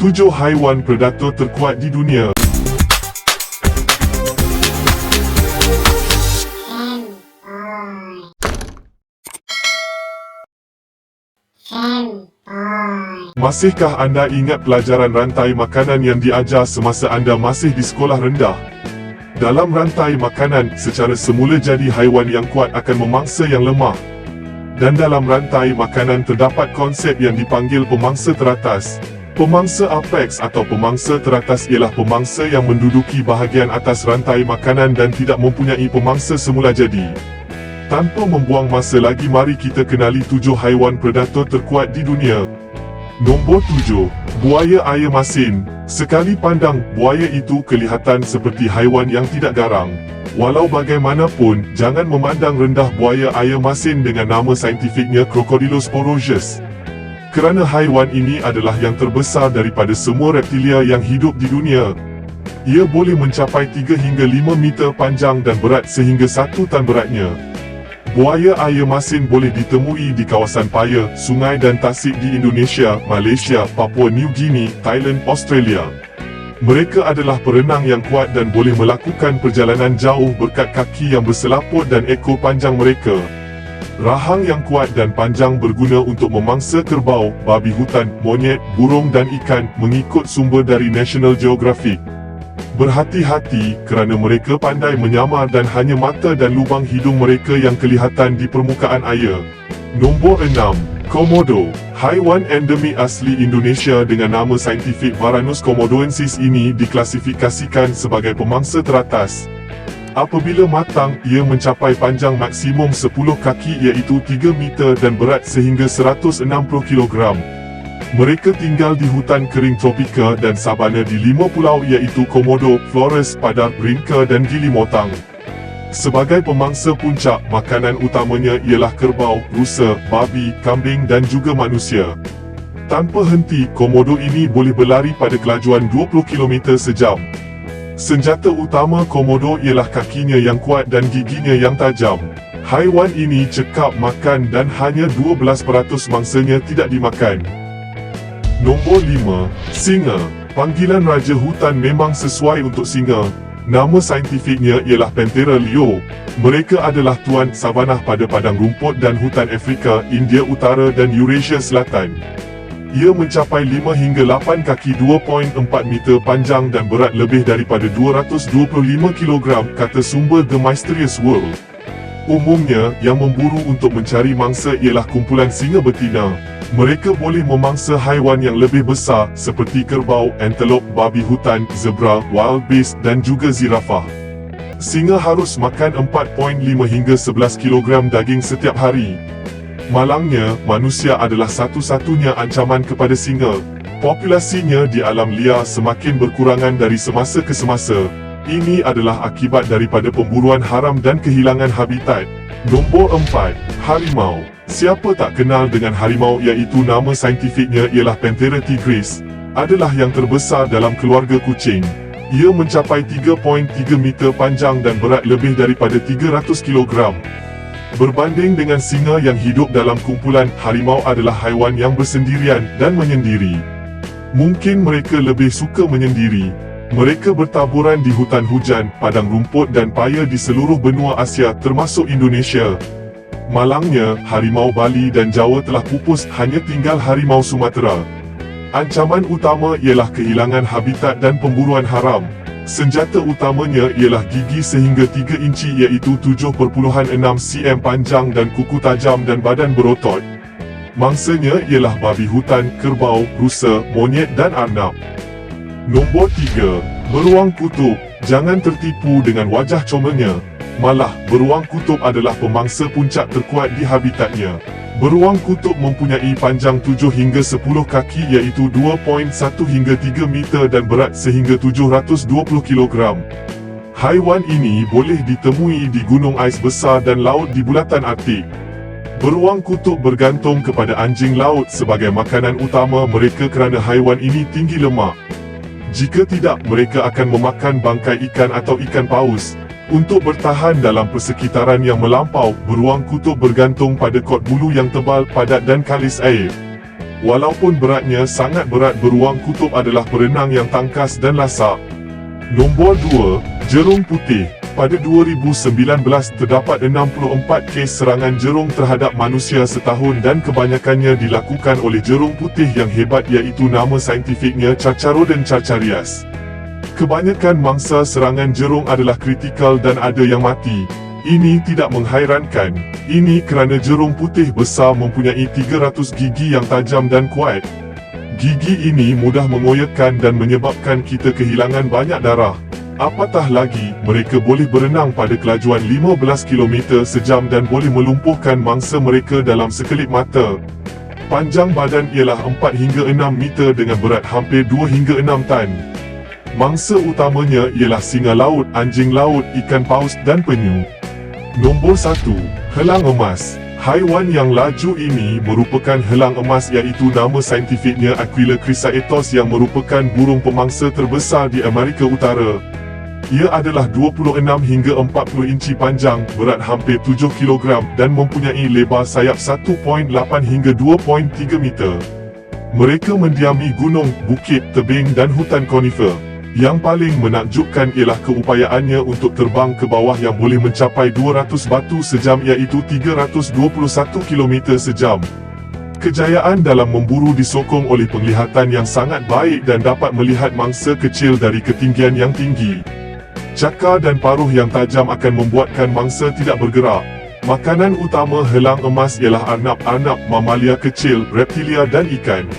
7 haiwan predator terkuat di dunia. Masihkah anda ingat pelajaran rantai makanan yang diajar semasa anda masih di sekolah rendah? Dalam rantai makanan, secara semula jadi haiwan yang kuat akan memangsa yang lemah. Dan dalam rantai makanan terdapat konsep yang dipanggil pemangsa teratas. Pemangsa apex atau pemangsa teratas ialah pemangsa yang menduduki bahagian atas rantai makanan dan tidak mempunyai pemangsa semula jadi. Tanpa membuang masa lagi, mari kita kenali 7 haiwan predator terkuat di dunia. Nombor 7, buaya air masin. Sekali pandang, buaya itu kelihatan seperti haiwan yang tidak garang. Walau bagaimanapun, jangan memandang rendah buaya air masin dengan nama saintifiknya Crocodylus porosus. Kerana haiwan ini adalah yang terbesar daripada semua reptilia yang hidup di dunia. Ia boleh mencapai 3 hingga 5 meter panjang dan berat sehingga 1 tan beratnya. Buaya air masin boleh ditemui di kawasan paya, sungai dan tasik di Indonesia, Malaysia, Papua New Guinea, Thailand, Australia. Mereka adalah perenang yang kuat dan boleh melakukan perjalanan jauh berkat kaki yang berselaput dan ekor panjang mereka. Rahang yang kuat dan panjang berguna untuk memangsa kerbau, babi hutan, monyet, burung dan ikan, mengikut sumber dari National Geographic. Berhati-hati kerana mereka pandai menyamar dan hanya mata dan lubang hidung mereka yang kelihatan di permukaan air. Nombor 6, Komodo. Haiwan endemik asli Indonesia dengan nama saintifik Varanus komodoensis ini diklasifikasikan sebagai pemangsa teratas. Apabila matang, ia mencapai panjang maksimum 10 kaki iaitu 3 meter dan berat sehingga 160 kilogram. Mereka tinggal di hutan kering tropika dan sabana di 5 pulau iaitu Komodo, Flores, Padar, Brinca dan Gili Motang. Sebagai pemangsa puncak, makanan utamanya ialah kerbau, rusa, babi, kambing dan juga manusia. Tanpa henti, Komodo ini boleh berlari pada kelajuan 20 km sejam. Senjata utama Komodo ialah kakinya yang kuat dan giginya yang tajam. Haiwan ini cekap makan dan hanya 12% mangsanya tidak dimakan. Nombor 5, singa. Panggilan Raja Hutan memang sesuai untuk singa. Nama saintifiknya ialah Panthera leo. Mereka adalah tuan savanah pada padang rumput dan hutan Afrika, India Utara dan Eurasia Selatan. Ia mencapai 5 hingga 8 kaki 2.4 meter panjang dan berat lebih daripada 225 kg, kata sumber The Mysterious World. Umumnya, yang memburu untuk mencari mangsa ialah kumpulan singa betina. Mereka boleh memangsa haiwan yang lebih besar seperti kerbau, antelop, babi hutan, zebra, wild beast dan juga zirafah. Singa harus makan 4.5 hingga 11 kg daging setiap hari. Malangnya, manusia adalah satu-satunya ancaman kepada singa. Populasinya di alam liar semakin berkurangan dari semasa ke semasa. Ini adalah akibat daripada pemburuan haram dan kehilangan habitat. Nombor 4, harimau. Siapa tak kenal dengan harimau iaitu nama saintifiknya ialah Panthera tigris. Adalah yang terbesar dalam keluarga kucing. Ia mencapai 3.3 meter panjang dan berat lebih daripada 300 kg. Berbanding dengan singa yang hidup dalam kumpulan, harimau adalah haiwan yang bersendirian dan menyendiri. Mungkin mereka lebih suka menyendiri. Mereka bertaburan di hutan hujan, padang rumput dan paya di seluruh benua Asia termasuk Indonesia. Malangnya, harimau Bali dan Jawa telah pupus, hanya tinggal harimau Sumatera. Ancaman utama ialah kehilangan habitat dan pemburuan haram. Senjata utamanya ialah gigi sehingga 3 inci iaitu 7.6 cm panjang dan kuku tajam dan badan berotot. Mangsanya ialah babi hutan, kerbau, rusa, monyet dan arnab. Nombor 3, beruang kutub. Jangan tertipu dengan wajah comelnya. Malah, beruang kutub adalah pemangsa puncak terkuat di habitatnya. Beruang kutub mempunyai panjang 7 hingga 10 kaki iaitu 2.1 hingga 3 meter dan berat sehingga 720 kg. Haiwan ini boleh ditemui di gunung ais besar dan laut di bulatan Arktik. Beruang kutub bergantung kepada anjing laut sebagai makanan utama mereka kerana haiwan ini tinggi lemak. Jika tidak, mereka akan memakan bangkai ikan atau ikan paus. Untuk bertahan dalam persekitaran yang melampau, beruang kutub bergantung pada kot bulu yang tebal, padat dan kalis air. Walaupun beratnya sangat berat, beruang kutub adalah perenang yang tangkas dan lasak. Nombor 2, jerung putih. Pada 2019 terdapat 64 kes serangan jerung terhadap manusia setahun dan kebanyakannya dilakukan oleh jerung putih yang hebat, iaitu nama saintifiknya Carcharodon carcharias. Kebanyakan mangsa serangan jerung adalah kritikal dan ada yang mati. Ini tidak menghairankan. Ini kerana jerung putih besar mempunyai 300 gigi yang tajam dan kuat. Gigi ini mudah mengoyakkan dan menyebabkan kita kehilangan banyak darah. Apatah lagi, mereka boleh berenang pada kelajuan 15 km sejam dan boleh melumpuhkan mangsa mereka dalam sekelip mata. Panjang badan ialah 4 hingga 6 meter dengan berat hampir 2 hingga 6 tan. Mangsa utamanya ialah singa laut, anjing laut, ikan paus dan penyu. Nombor 1, helang emas. Haiwan yang laju ini merupakan helang emas, iaitu nama saintifiknya Aquila chrysaetos, yang merupakan burung pemangsa terbesar di Amerika Utara. Ia adalah 26 hingga 40 inci panjang, berat hampir 7 kg dan mempunyai lebar sayap 1.8 hingga 2.3 meter. Mereka mendiami gunung, bukit, tebing dan hutan konifer. Yang paling menakjubkan ialah keupayaannya untuk terbang ke bawah yang boleh mencapai 200 batu sejam, iaitu 321 km sejam. Kejayaan dalam memburu disokong oleh penglihatan yang sangat baik dan dapat melihat mangsa kecil dari ketinggian yang tinggi. Cakar dan paruh yang tajam akan membuatkan mangsa tidak bergerak. Makanan utama helang emas ialah arnab-arnab, mamalia kecil, reptilia dan ikan.